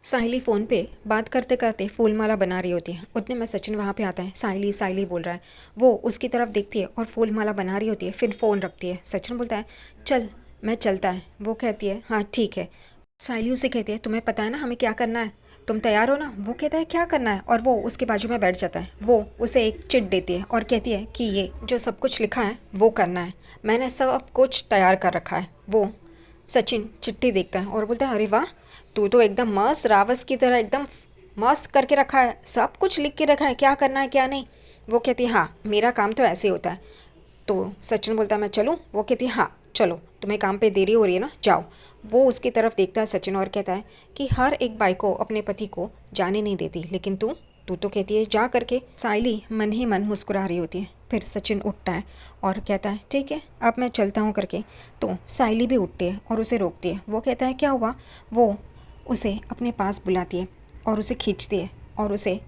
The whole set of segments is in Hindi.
साहिली फ़ोन पे बात करते करते फूल माला बना रही होती है। उतने में सचिन वहाँ पे आता है। साहिली साहिली बोल रहा है। वो उसकी तरफ देखती है और फूल माला बना रही होती है। फिर फ़ोन रखती है। सचिन बोलता है चल मैं चलता है। वो कहती है हाँ ठीक है। साहिली उसे कहती है तुम्हें पता है ना हमें क्या करना है, तुम तैयार हो ना। वो कहता है क्या करना है, और वो उसके बाजू में बैठ जाता है। वो उसे एक चिट देती है और कहती है कि ये जो सब कुछ लिखा है वो करना है, मैंने सब कुछ तैयार कर रखा है। वो सचिन चिट्ठी देखता है और बोलता है अरे वाह, तू तो एकदम मस्त रावस की तरह एकदम मस्त करके रखा है, सब कुछ लिख के रखा है, क्या करना है क्या नहीं। वो कहती है हाँ मेरा काम तो ऐसे होता है। तो सचिन बोलता है मैं चलूँ। वो कहती है हाँ चलो, तुम्हें काम पे देरी हो रही है ना, जाओ। वो उसकी तरफ देखता है सचिन और कहता है कि हर एक बाई को अपने पति को जाने नहीं देती, लेकिन तू तू तो कहती है जा करके। साइली मन ही मन मुस्कुरा रही होती है। फिर सचिन उठता है और कहता है ठीक है अब मैं चलता हूँ करके। तो साइली भी उठती है और उसे रोकती है। वो कहता है क्या हुआ। वो उसे अपने पास बुलाती है और उसे खींचती है और उसे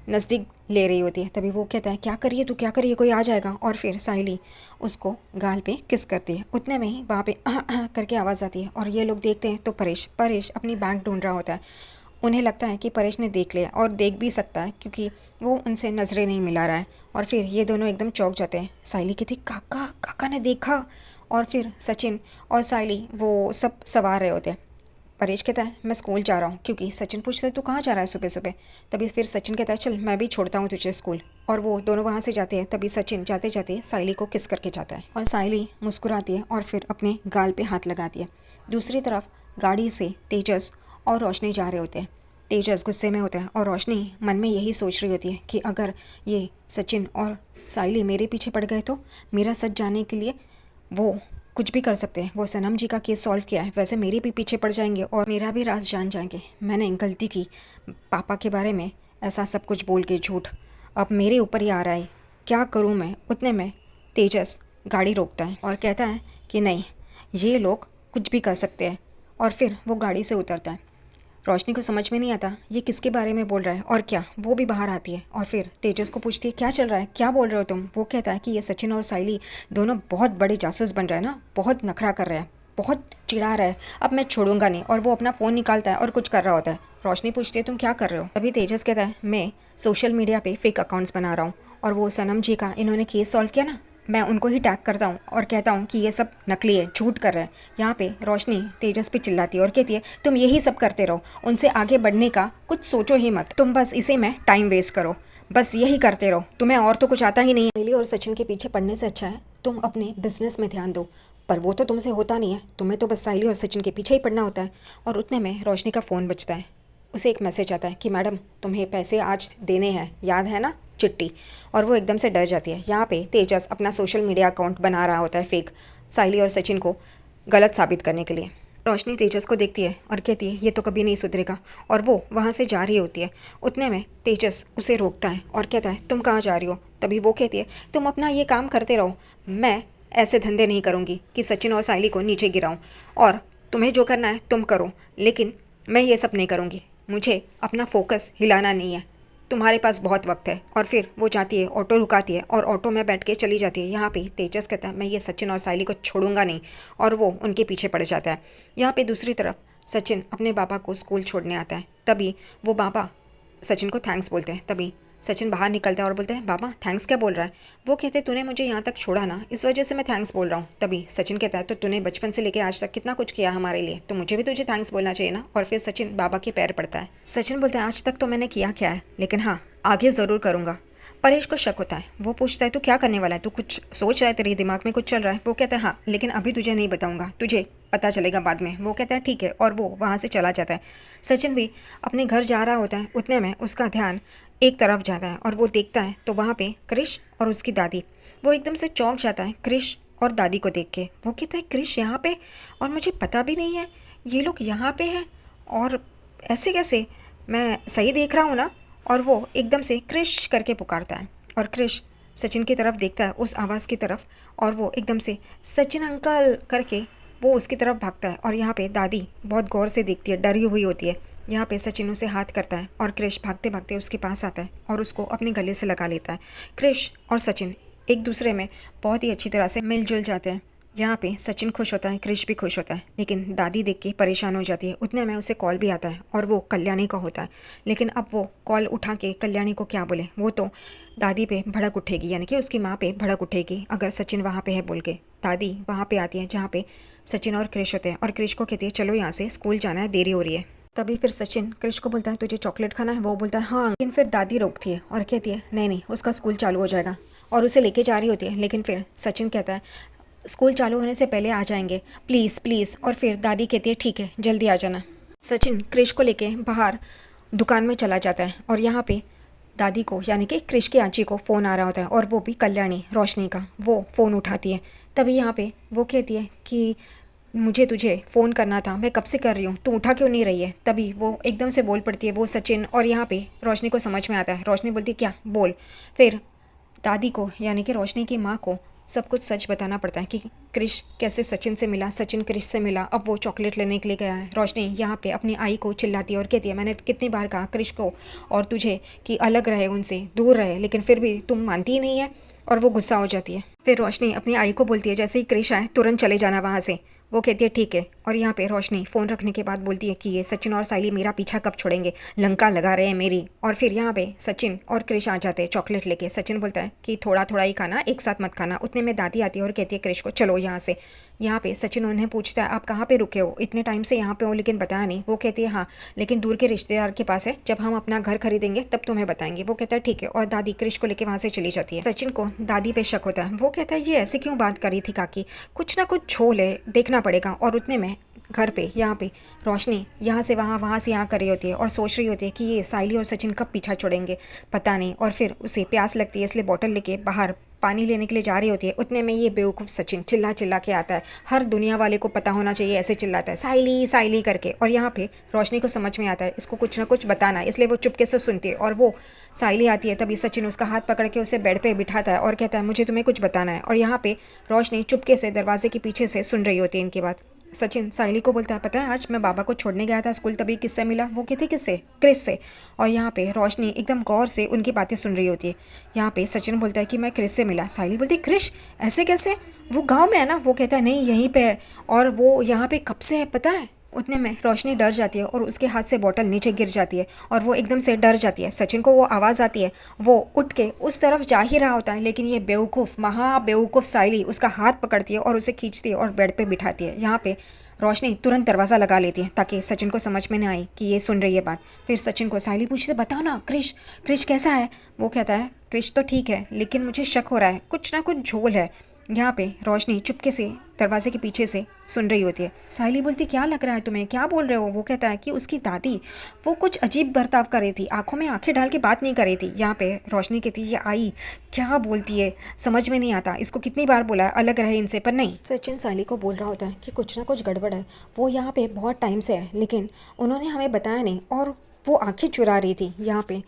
नज़दीक ले रही होती है। तभी वो कहता है क्या करिए तू क्या करिए, कोई आ जाएगा। और फिर साहिली उसको गाल पे किस करती है। उतने में ही वहाँ पे करके आवाज़ आती है और ये लोग देखते हैं तो परेश परेश अपनी बैग ढूंढ रहा होता है। उन्हें लगता है कि परेश ने देख लिया और देख भी सकता है क्योंकि वो उनसे नज़रें नहीं मिला रहा है। और फिर ये दोनों एकदम चौंक जाते हैं। साहिली कहती काका काका ने देखा। और फिर सचिन और साहिली वो सब सवार रहे होते हैं। परेश कहता है मैं स्कूल जा रहा हूँ, क्योंकि सचिन पूछता है तू कहाँ जा रहा है सुबह सुबह। तभी फिर सचिन कहता है चल मैं भी छोड़ता हूँ तुझे स्कूल। और वो दोनों वहाँ से जाते हैं। तभी सचिन जाते जाते साहिली को किस करके जाता है और साहिली मुस्कुराती है और फिर अपने गाल पे हाथ लगाती है। दूसरी तरफ गाड़ी से तेजस और रोशनी जा रहे होते हैं। तेजस गुस्से में होता है और रोशनी मन में यही सोच रही होती है कि अगर ये सचिन और साहिली मेरे पीछे पड़ गए तो मेरा सच जानने के लिए वो कुछ भी कर सकते हैं। वो सनम जी का केस सॉल्व किया है, वैसे मेरे भी पीछे पड़ जाएंगे और मेरा भी राज जान जाएंगे। मैंने गलती की पापा के बारे में, ऐसा सब कुछ बोल के झूठ अब मेरे ऊपर ही आ रहा है, क्या करूँ मैं। उतने में तेजस गाड़ी रोकता है और कहता है कि नहीं, ये लोग कुछ भी कर सकते हैं। और फिर वो गाड़ी से उतरता है। रोशनी को समझ में नहीं आता ये किसके बारे में बोल रहा है और क्या। वो भी बाहर आती है और फिर तेजस को पूछती है क्या चल रहा है, क्या बोल रहे हो तुम। वो कहता है कि ये सचिन और साइली दोनों बहुत बड़े जासूस बन रहे हैं ना, बहुत नखरा कर रहे हैं, बहुत चिढ़ा रहा है, अब मैं छोड़ूंगा नहीं। और वो अपना फ़ोन निकालता है और कुछ कर रहा होता है। रोशनी पूछती है तुम क्या कर रहे हो। तभी तेजस कहता है मैं सोशल मीडिया पे फेक अकाउंट्स बना रहा हूँ, और वो सनम जी का इन्होंने केस सॉल्व किया ना, मैं उनको ही टैग करता हूँ और कहता हूँ कि ये सब नकली है, झूठ कर रहे हैं। यहाँ पे रोशनी तेजस पे चिल्लाती है और कहती है तुम यही सब करते रहो, उनसे आगे बढ़ने का कुछ सोचो ही मत, तुम बस इसी में टाइम वेस्ट करो, बस यही करते रहो, तुम्हें और तो कुछ आता ही नहीं है। मिली और सचिन के पीछे पड़ने से अच्छा है तुम अपने बिजनेस में ध्यान दो। पर वो तो तुमसे होता नहीं है, तुम्हें तो बस साहिली और सचिन के पीछे ही पड़ना होता है। और उतने में रोशनी का फ़ोन बजता है। उसे एक मैसेज आता है कि मैडम तुम्हें पैसे आज देने हैं, याद है ना, चिट्ठी। और वो एकदम से डर जाती है। यहाँ पे तेजस अपना सोशल मीडिया अकाउंट बना रहा होता है फेक, साहिली और सचिन को गलत साबित करने के लिए। रोशनी तेजस को देखती है और कहती है ये तो कभी नहीं सुधरेगा, और वो वहाँ से जा रही होती है। उतने में तेजस उसे रोकता है और कहता है तुम कहाँ जा रही हो। तभी वो कहती है तुम अपना ये काम करते रहो, मैं ऐसे धंधे नहीं करूँगी कि सचिन और साहिली को नीचे गिराऊँ, और तुम्हें जो करना है तुम करो, लेकिन मैं ये सब नहीं करूँगी, मुझे अपना फोकस हिलाना नहीं है, तुम्हारे पास बहुत वक्त है। और फिर वो जाती है, ऑटो रुकाती है और ऑटो में बैठ के चली जाती है। यहाँ पे तेजस कहता है मैं ये सचिन और साहिली को छोड़ूंगा नहीं, और वो उनके पीछे पड़ जाता है। यहाँ पे दूसरी तरफ सचिन अपने पापा को स्कूल छोड़ने आता है। तभी वो पापा सचिन को थैंक्स बोलते हैं। तभी सचिन बाहर निकलता है और बोलते हैं बाबा थैंक्स क्या बोल रहा है। वो कहते हैं तूने मुझे यहाँ तक छोड़ा ना, इस वजह से मैं थैंक्स बोल रहा हूँ। तभी सचिन कहता है तो तूने बचपन से लेकर आज तक कितना कुछ किया हमारे लिए, तो मुझे भी तुझे थैंक्स बोलना चाहिए ना। और फिर सचिन बाबा के पैर पड़ता है। सचिन बोलते हैं आज तक तो मैंने किया क्या है, लेकिन हाँ आगे ज़रूर करूँगा। परेश को शक होता है। वो पूछता है तू क्या करने वाला है, तू कुछ सोच रहा है, तेरे दिमाग में कुछ चल रहा है। वो कहता है हाँ, लेकिन अभी तुझे नहीं बताऊंगा, तुझे पता चलेगा बाद में। वो कहता है ठीक है, और वो वहाँ से चला जाता है। सचिन भी अपने घर जा रहा होता है। उतने में उसका ध्यान एक तरफ जाता है और वो देखता है तो वहाँ पे क्रिश और उसकी दादी। वो एकदम से चौंक जाता है क्रिश और दादी को देख के। वो कहता है क्रिश यहाँ पे, और मुझे पता भी नहीं है ये लोग यहाँ पे हैं, और ऐसे कैसे, मैं सही देख रहा हूँ ना। और वो एकदम से क्रिश करके पुकारता है और क्रिश सचिन की तरफ देखता है, उस आवाज़ की तरफ, और वो एकदम से सचिन अंकल करके वो उसकी तरफ भागता है। और यहाँ पे दादी बहुत गौर से देखती है, डरी हुई होती है। यहाँ पे सचिन उसे हाथ करता है और क्रिश भागते भागते उसके पास आता है और उसको अपने गले से लगा लेता है। क्रिश और सचिन एक दूसरे में बहुत ही अच्छी तरह से मिलजुल जाते हैं। यहाँ पे सचिन खुश होता है, क्रिश भी खुश होता है, लेकिन दादी देख के परेशान हो जाती है। उतने में उसे कॉल भी आता है और वो कल्याणी का होता है। लेकिन अब वो कॉल उठा के कल्याणी को क्या बोले, वो तो दादी पे भड़क उठेगी, यानी कि उसकी माँ पे भड़क उठेगी अगर सचिन वहाँ पे है बोल के। दादी वहाँ पे आती है जहाँ पे सचिन और क्रिश होते हैं और क्रिश को कहती है चलो यहाँ से, स्कूल जाना है, देरी हो रही है। तभी फिर सचिन क्रिश को बोलता है तुझे चॉकलेट खाना है, वो बोलता है हाँ, लेकिन फिर दादी रोकती है और कहती है नहीं नहीं, उसका स्कूल चालू हो जाएगा, और उसे लेके जा रही होती है। लेकिन फिर सचिन कहता है स्कूल चालू होने से पहले आ जाएंगे, प्लीज़ प्लीज़। और फिर दादी कहती है ठीक है, जल्दी आ जाना। सचिन क्रिश को लेके बाहर दुकान में चला जाता है और यहाँ पे दादी को, यानी कि क्रिश की आंची को फ़ोन आ रहा होता है, और वो भी कल्याणी रोशनी का। वो फ़ोन उठाती है। तभी यहाँ पे वो कहती है कि मुझे तुझे फ़ोन करना था, मैं कब से कर रही हूँ, तू उठा क्यों नहीं रही है। तभी वो एकदम से बोल पड़ती है वो सचिन, और यहाँ पे रोशनी को समझ में आता है। रोशनी बोलती है क्या, बोल। फिर दादी को, यानी कि रोशनी की माँ को सब कुछ सच बताना पड़ता है कि क्रिश कैसे सचिन से मिला, सचिन क्रिश से मिला, अब वो चॉकलेट लेने के लिए गया है। रोशनी यहाँ पे अपनी आई को चिल्लाती है और कहती है मैंने कितनी बार कहा क्रिश को और तुझे कि अलग रहे, उनसे दूर रहे, लेकिन फिर भी तुम मानती ही नहीं है। और वो गुस्सा हो जाती है। फिर रोशनी अपनी आई को बोलती है जैसे ही क्रिश आए तुरंत चले जाना वहाँ से। वो कहती है ठीक है। और यहाँ पे रोशनी फ़ोन रखने के बाद बोलती है कि ये सचिन और साइली मेरा पीछा कब छोड़ेंगे, लंका लगा रहे हैं मेरी। और फिर यहाँ पे सचिन और क्रिश आ जाते हैं चॉकलेट लेके। सचिन बोलता है कि थोड़ा थोड़ा ही खाना, एक साथ मत खाना। उतने में दादी आती है और कहती है क्रिश को चलो यहाँ से। यहाँ पे सचिन उन्हें पूछता है आप कहाँ पे रुके हो, इतने टाइम से यहाँ पे हो लेकिन बताया नहीं। वो कहती है हाँ, लेकिन दूर के रिश्तेदार के पास है, जब हम अपना घर खरीदेंगे तब तुम्हें बताएंगे। वो कहता है ठीक है, और दादी क्रिश को लेके वहाँ से चली जाती है। सचिन को दादी पे शक होता है। वो कहता है ये ऐसे क्यों बात करी थी काकी, कुछ ना कुछ झोल है, देखना पड़ेगा। और उतने में घर पे यहाँ पे रोशनी यहाँ से वहाँ, वहाँ से यहाँ कर रही होती है और सोच रही होती है कि ये साइली और सचिन कब पीछा छोड़ेंगे, पता नहीं। और फिर उसे प्यास लगती है, इसलिए बॉटल लेके बाहर पानी लेने के लिए जा रही होती है। उतने में ये बेवकूफ़ सचिन चिल्ला चिल्ला के आता है, हर दुनिया वाले को पता होना चाहिए, ऐसे चिल्लाता है साइली साइली करके। और यहाँ पे रोशनी को समझ में आता है इसको कुछ ना कुछ बताना है, इसलिए वो चुपके से सुनती है। और वो साइली आती है, तभी सचिन उसका हाथ पकड़ के उसे बेड पे बिठाता है और कहता है मुझे तुम्हें कुछ बताना है। और यहाँ पे रोशनी चुपके से दरवाजे के पीछे से सुन रही होती है इनकी बात। सचिन साइली को बोलता है पता है आज मैं बाबा को छोड़ने गया था स्कूल, तभी किससे मिला। वो कहती किससे, क्रिस से। और यहाँ पे रोशनी एकदम गौर से उनकी बातें सुन रही होती है। यहाँ पे सचिन बोलता है कि मैं क्रिस से मिला। साइली बोलती है क्रिश ऐसे कैसे, वो गांव में है ना। वो कहता है नहीं यहीं पे है, और वो यहाँ पे कब से है पता है। उतने में रोशनी डर जाती है और उसके हाथ से बॉटल नीचे गिर जाती है और वो एकदम से डर जाती है। सचिन को वो आवाज़ आती है, वो उठ के उस तरफ जा ही रहा होता है, लेकिन ये बेवकूफ़, महा बेवकूफ़ साइली उसका हाथ पकड़ती है और उसे खींचती है और बेड पे बिठाती है। यहाँ पे रोशनी तुरंत दरवाज़ा लगा लेती है ताकि सचिन को समझ में न आए कि ये सुन रही है बात। फिर सचिन को साइली पूछती है बताओ ना क्रिश, क्रिश कैसा है। वो कहता है क्रिश तो ठीक है, लेकिन मुझे शक हो रहा है, कुछ ना कुछ झोल है। यहाँ पे रोशनी चुपके से दरवाजे के पीछे से सुन रही होती है। साइली बोलती क्या लग रहा है तुम्हें, क्या बोल रहे हो। वो कहता है कि उसकी दादी वो कुछ अजीब बर्ताव कर रही थी, आंखों में आंखें डाल के बात नहीं कर रही थी। यहाँ पे रोशनी कहती है ये आई क्या बोलती है, समझ में नहीं आता, इसको कितनी बार बोला है अलग रहे इनसे, पर नहीं। सचिन साइली को बोल रहा होता है कि कुछ ना कुछ गड़बड़ है, वो यहाँ पे बहुत टाइम से है लेकिन उन्होंने हमें बताया नहीं, और वो आंखें चुरा रही थी। यहाँ पे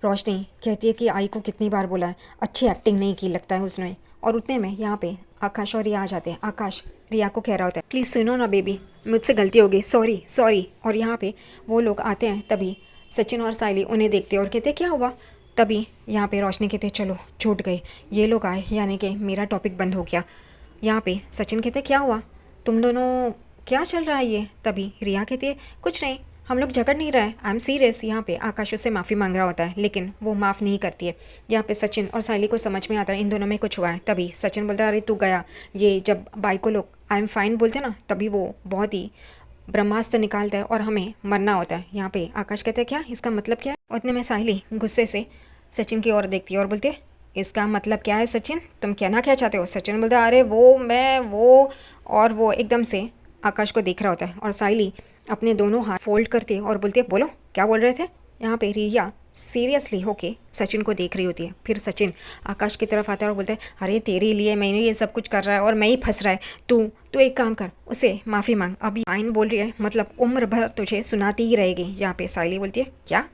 रोशनी कहती है कि आई को कितनी बार बोला है, अच्छी एक्टिंग नहीं की लगता है उसने। और उतने में यहाँ पे आकाश और रिया आ जाते हैं। आकाश रिया को कह रहा होता है प्लीज़ सुनो ना बेबी, मुझसे गलती हो गई, सॉरी सॉरी। और यहाँ पे वो लोग आते हैं, तभी सचिन और साइली उन्हें देखते हैं और कहते हैं क्या हुआ। तभी यहाँ पे रोशनी कहते हैं चलो छूट गए, ये लोग आए यानी कि मेरा टॉपिक बंद हो गया। यहाँ पे सचिन कहते क्या हुआ, तुम दोनों क्या चल रहा है ये। तभी रिया कहती है कुछ नहीं, हम लोग झगड़ नहीं रहे, आई एम सीरियस। यहाँ पे आकाश उससे माफ़ी मांग रहा होता है लेकिन वो माफ़ नहीं करती है। यहाँ पे सचिन और साइली को समझ में आता है इन दोनों में कुछ हुआ है। तभी सचिन बोलता है अरे तू गया, ये जब बाई को लोग आई एम फाइन बोलते ना, तभी वो बहुत ही ब्रह्मास्त्र निकालता है और हमें मरना होता है। यहाँ पे आकाश कहते हैं क्या, इसका मतलब क्या है। उतने में साइली गुस्से से सचिन की ओर देखती है और बोलती है इसका मतलब क्या है सचिन, तुम कहना क्या चाहते हो। सचिन बोलता है अरे वो मैं वो, और वो एकदम से आकाश को देख रहा होता है। और साइली अपने दोनों हाथ फोल्ड करती है और बोलती है बोलो क्या बोल रहे थे। यहाँ पे रिया सीरियसली होके सचिन को देख रही होती है। फिर सचिन आकाश की तरफ आता है और बोलता है अरे तेरे लिए मैंने ये सब कुछ कर रहा है और मैं ही फंस रहा है, तू तू एक काम कर, उसे माफ़ी मांग। अभी आइन बोल रही है मतलब उम्र भर तुझे सुनाती ही रहेगी। यहाँ पे साइली बोलती है क्या,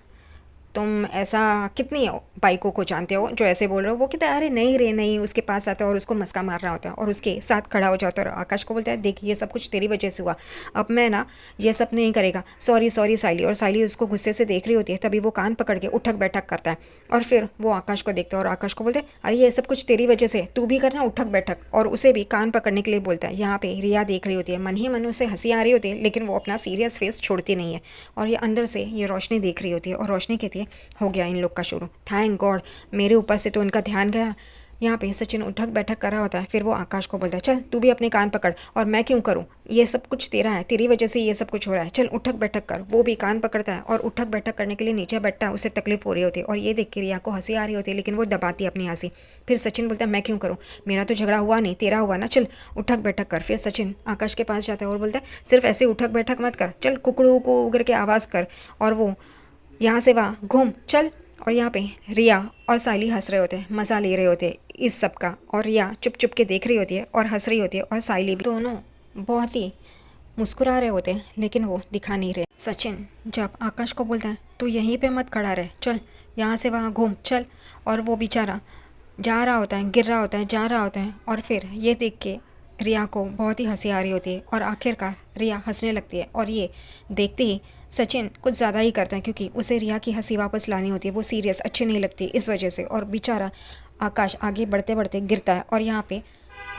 तुम ऐसा कितनी बाइकों को जानते हो जो ऐसे बोल रहे हो? वो कहता है अरे नहीं रे नहीं, उसके पास आता है और उसको मस्का मार रहा होता है और उसके साथ खड़ा हो जाता है और आकाश को बोलता है देख ये सब कुछ तेरी वजह से हुआ, अब मैं ना ये सब नहीं करेगा, सॉरी सॉरी साइली। और साइली उसको गुस्से से देख रही होती है, तभी वो कान पकड़ के उठक बैठक करता है और फिर वो आकाश को देखता है और आकाश को बोलते हैं अरे ये सब कुछ तेरी वजह से, तू भी करना उठक बैठक। और उसे भी कान पकड़ने के लिए बोलता है। यहाँ पे रिया देख रही होती है, मन ही मन उसे हंसी आ रही होती है, लेकिन वो अपना सीरियस फेस छोड़ती नहीं है। और ये अंदर से ये रोशनी देख रही होती है और रोशनी कहती है हो गया इन लोग का शुरू, थैंक गॉड मेरे ऊपर से तो इनका ध्यान गया। यहाँ पे सचिन उठक बैठक कर रहा होता है, फिर वो आकाश को बोलता है चल तू भी अपने कान पकड़, और मैं क्यों करूँ, ये सब कुछ तेरा है, तेरी वजह से ये सब कुछ हो रहा है, चल उठक बैठक कर। वो भी कान पकड़ता है और उठक बैठक करने के लिए नीचे बैठता है, उसे तकलीफ हो रही होती है और ये देख के रिया को हंसी आ रही होती है, लेकिन वो दबाती है अपनी हंसी। फिर सचिन बोलता है मैं क्यों करूँ, मेरा तो झगड़ा हुआ नहीं, तेरा हुआ ना, चल उठक बैठक कर। फिर सचिन आकाश के पास जाता है और बोलता है सिर्फ ऐसे उठक बैठक मत कर, चल कुकड़ू को उगर के आवाज़ कर और वो यहाँ से वहाँ घूम चल। और यहाँ पे रिया और साइली हंस रहे होते हैं, मज़ा ले रहे होते हैं इस सब का, और रिया चुप चुप के देख रही होती है और हंस रही होती है, और साइली भी, दोनों बहुत ही मुस्कुरा रहे होते हैं लेकिन वो दिखा नहीं रहे। सचिन जब आकाश को बोलता है तू यहीं पे मत खड़ा रहे, चल यहाँ से वहाँ घूम चल, और वो बेचारा जा रहा होता है, गिर रहा होता है, जा रहा होता है, और फिर ये देख के रिया को बहुत ही हंसी आ रही होती है और आखिरकार रिया हंसने लगती है। और ये देखते ही सचिन कुछ ज़्यादा ही करता है क्योंकि उसे रिया की हंसी वापस लानी होती है, वो सीरियस अच्छी नहीं लगती इस वजह से, और बेचारा आकाश आगे बढ़ते बढ़ते गिरता है और यहाँ पे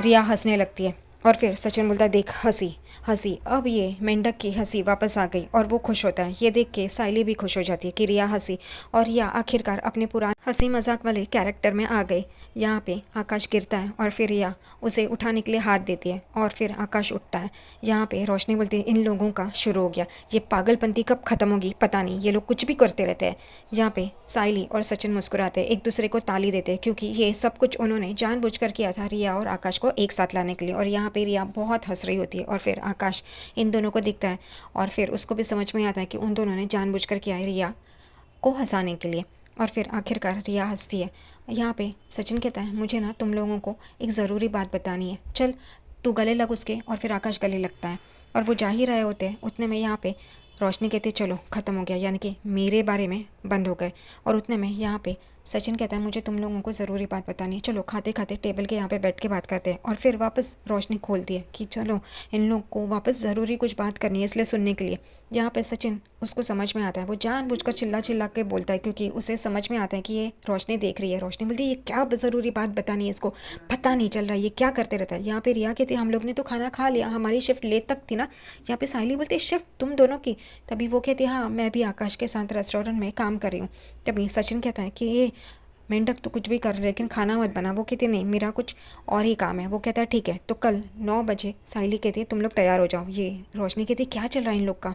रिया हंसने लगती है। और फिर सचिन बोलता है देख हंसी हंसी, अब ये मेंढक की हंसी वापस आ गई, और वो खुश होता है। ये देख के साइली भी खुश हो जाती है कि रिया हंसी, और रिया आखिरकार अपने पुराने हंसी मजाक वाले कैरेक्टर में आ गई। यहाँ पे आकाश गिरता है और फिर रिया उसे उठाने के लिए हाथ देती है और फिर आकाश उठता है। यहाँ पे रोशनी बोलती है इन लोगों का शुरू हो गया, ये पागलपंती कब खत्म होगी पता नहीं, ये लोग कुछ भी करते रहते हैं। यहाँ पे साइली और सचिन मुस्कुराते हैं, एक दूसरे को ताली देते हैं क्योंकि ये सब कुछ उन्होंने जानबूझकर किया था रिया और आकाश को एक साथ लाने के लिए। और यहाँ पे रिया बहुत हंस रही होती है और फिर आकाश इन दोनों को दिखता है और फिर उसको भी समझ में आता है कि उन दोनों ने जानबूझकर किया है रिया को हंसाने के लिए। और फिर आखिरकार रिया हंसती है। यहाँ पे सचिन कहता है मुझे ना तुम लोगों को एक ज़रूरी बात बतानी है, चल तू गले लग उसके। और फिर आकाश गले लगता है और वो जा ही रहे होते हैं, उतने में यहाँ पे रोशनी कहती है चलो ख़त्म हो गया, यानी कि मेरे बारे में बंद हो गए। और उतने में यहाँ पे सचिन कहता है मुझे तुम लोगों को ज़रूरी बात बतानी है, चलो खाते खाते टेबल के यहाँ पे बैठ के बात करते हैं। और फिर वापस रोशनी खोलती है कि चलो इन लोग को वापस ज़रूरी कुछ बात करनी है, इसलिए सुनने के लिए। यहाँ पे सचिन उसको समझ में आता है, वो जानबूझकर चिल्ला चिल्ला के बोलता है क्योंकि उसे समझ में आता है कि ये रोशनी देख रही है। रोशनी बोलती है ये क्या ज़रूरी बात बतानी है, इसको पता नहीं चल रहा है ये क्या करते रहता है। यहाँ पे रिया कहती है हम लोग ने तो खाना खा लिया, हमारी शिफ्ट लेट तक थी ना। यहाँ पे साइली बोलती है शिफ्ट तुम दोनों की, तभी वो कहती है हाँ मैं भी आकाश के साथ रेस्टोरेंट में काम कर रही हूँ। तभी सचिन कहता है कि ये मेंढक तो कुछ भी कर रहे लेकिन खाना मत बना। वो कहती है नहीं मेरा कुछ और ही काम है। वो कहता है ठीक है तो कल 9 बजे। साइली कहती है तुम लोग तैयार हो जाओ। ये रोशनी कहती है क्या चल रहा है इन लोग का।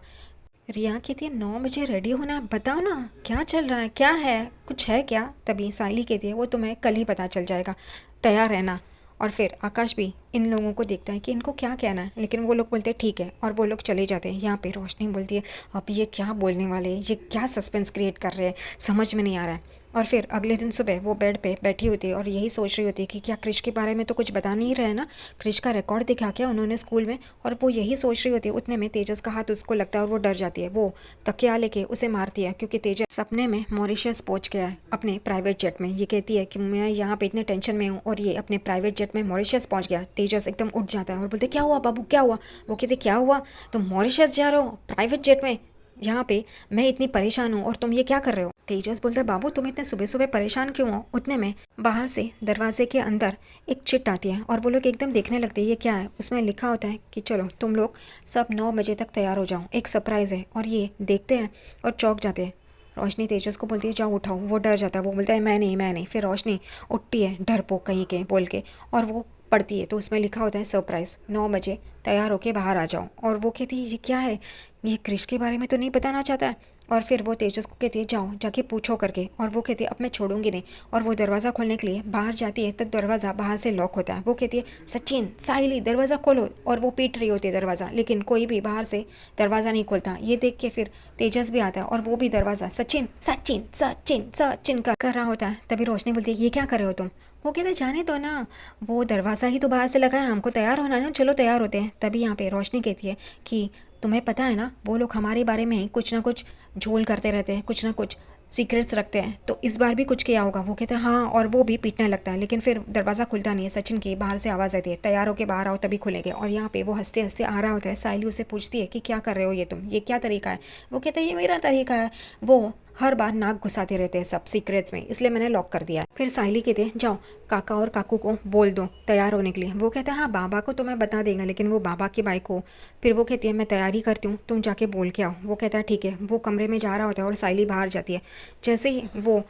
रिया कहती है 9 बजे रेडी होना, बताओ ना क्या चल रहा है, क्या है, कुछ है क्या। तभी साइली कहती है वो तुम्हें कल ही पता चल जाएगा, तैयार रहना। और फिर आकाश भी इन लोगों को देखता है कि इनको क्या कहना है, लेकिन वो लोग बोलते हैं ठीक है और वो लोग चले जाते हैं। यहाँ पे रोशनी बोलती है अब ये क्या बोलने वाले हैं, ये क्या सस्पेंस क्रिएट कर रहे हैं, समझ में नहीं आ रहा है। और फिर अगले दिन सुबह वो बेड पे बैठी होती है और यही सोच रही होती है कि क्या क्रिश के बारे में तो कुछ बता नहीं रहे ना, क्रिश का रिकॉर्ड दिखा क्या उन्होंने स्कूल में। और वो यही सोच रही होती है, उतने में तेजस का हाथ उसको लगता है और वो डर जाती है। वो तकिया लेके उसे मारती है क्योंकि तेजस सपने में मॉरिशस पहुंच गया है अपने प्राइवेट जेट में। ये कहती है कि मैं यहाँ पे इतने टेंशन में हूँ और ये अपने प्राइवेट जेट में मॉरिशस पहुंच गया। तेजस एकदम उठ जाता है और बोलते क्या हुआ बाबू क्या हुआ। वो कहते क्या हुआ, तुम मॉरिशस जा रहे हो प्राइवेट जेट में, यहाँ पे मैं इतनी परेशान हूँ और तुम ये क्या कर रहे हो। तेजस बोलता है बाबू तुम इतने सुबह सुबह परेशान क्यों हो। उतने में बाहर से दरवाजे के अंदर एक चिट आती है और वो लोग एकदम देखने लगते हैं ये क्या है। उसमें लिखा होता है कि चलो तुम लोग सब 9 बजे तक तैयार हो जाओ, एक सरप्राइज़ है। और ये देखते हैं और चौंक जाते हैं। रोशनी तेजस को बोलती है जाओ उठाओ। वो डर जाता है, वो बोलता है मैं नहीं। फिर रोशनी उठती है डरपोक कहीं के बोल के और वो पढ़ती है तो उसमें लिखा होता है सरप्राइज़ 9 बजे तैयार होके बाहर आ जाओ। और वो कहती है ये क्या है, ये क्रिश के बारे में तो नहीं बताना चाहता है। और फिर वो तेजस को कहती है जाओ जाके पूछो करके। और वो कहती है अब मैं छोड़ूंगी नहीं। और वो दरवाज़ा खोलने के लिए बाहर जाती है तो दरवाज़ा बाहर से लॉक होता है। वो कहती है सचिन साहिली दरवाज़ा खोलो। और वो पीट रही होती है दरवाज़ा, लेकिन कोई भी बाहर से दरवाज़ा नहीं खोलता। ये देख के फिर तेजस भी आता है और वो भी दरवाज़ा सचिन सचिन सचिन सचिन कर रहा होता है। तभी रोशनी बोलती है ये क्या कर रहे हो तुम। वो कहते जाने दो ना, वो दरवाज़ा ही तो बाहर से लगा है, हमको तैयार होना है ना, चलो तैयार होते हैं। तभी यहाँ पे रोशनी कहती है कि तुम्हें पता है ना वो लोग हमारे बारे में कुछ ना कुछ झोल करते रहते हैं, कुछ ना कुछ सीक्रेट्स रखते हैं, तो इस बार भी कुछ किया होगा। वो कहते हैं हाँ, और वो भी पीटने लगता है, लेकिन फिर दरवाज़ा खुलता नहीं है। सचिन की बाहर से आवाज़ आती है, तैयार होकर बाहर आओ तभी खुलेंगे। और यहाँ पे वो हंसते हंसते आ रहा होता है। साइली उसे पूछती है कि क्या कर रहे हो ये तुम, ये क्या तरीका है। वो कहते हैं ये मेरा तरीका है, वो हर बार नाक घुसाते रहते हैं सब सीक्रेट्स में, इसलिए मैंने लॉक कर दिया है। फिर साहिली कहते हैं जाओ काका और काकू को बोल दो तैयार होने के लिए। वो कहता है हाँ, बाबा को तो मैं बता देंगे, लेकिन वो बाबा की बाइक को। फिर वो कहती है मैं तैयारी करती हूँ, तुम जाके बोल के आओ। वो कहता है ठीक है। वो कमरे में जा रहा होता है और साहिली बाहर जाती है। जैसे ही वो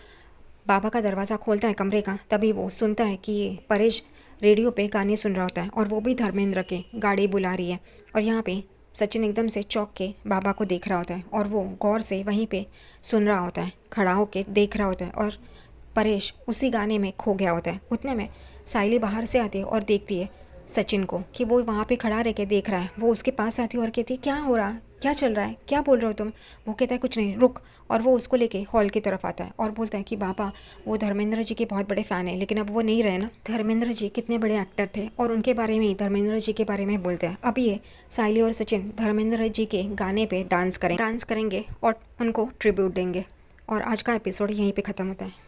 बाबा का दरवाज़ा खोलता है कमरे का, तभी वो सुनता है कि ये परेश रेडियो पे गाने सुन रहा होता है, और वो भी धर्मेंद्र के गाड़ी बुला रही है। और यहाँ पे सचिन एकदम से चौंक के बाबा को देख रहा होता है, और वो गौर से वहीं पे सुन रहा होता है, खड़ा होके देख रहा होता है, और परेश उसी गाने में खो गया होता है। उतने में साइली बाहर से आती है और देखती है सचिन को कि वो वहाँ पे खड़ा रह के देख रहा है। वो उसके पास आती है और कहती है क्या हो रहा है, क्या चल रहा है, क्या बोल रहे हो तुम। वो कहता है कुछ नहीं, रुक। और वो उसको लेके हॉल की तरफ आता है और बोलता है कि बाबा वो धर्मेंद्र जी के बहुत बड़े फ़ैन है, लेकिन अब वो नहीं रहे ना। धर्मेंद्र जी कितने बड़े एक्टर थे, और उनके बारे में ही धर्मेंद्र जी के बारे में बोलते हैं। अब ये साइली और सचिन धर्मेंद्र जी के गाने पे डांस करेंगे और उनको ट्रिब्यूट देंगे। और आज का एपिसोड यहीं पे ख़त्म होता है।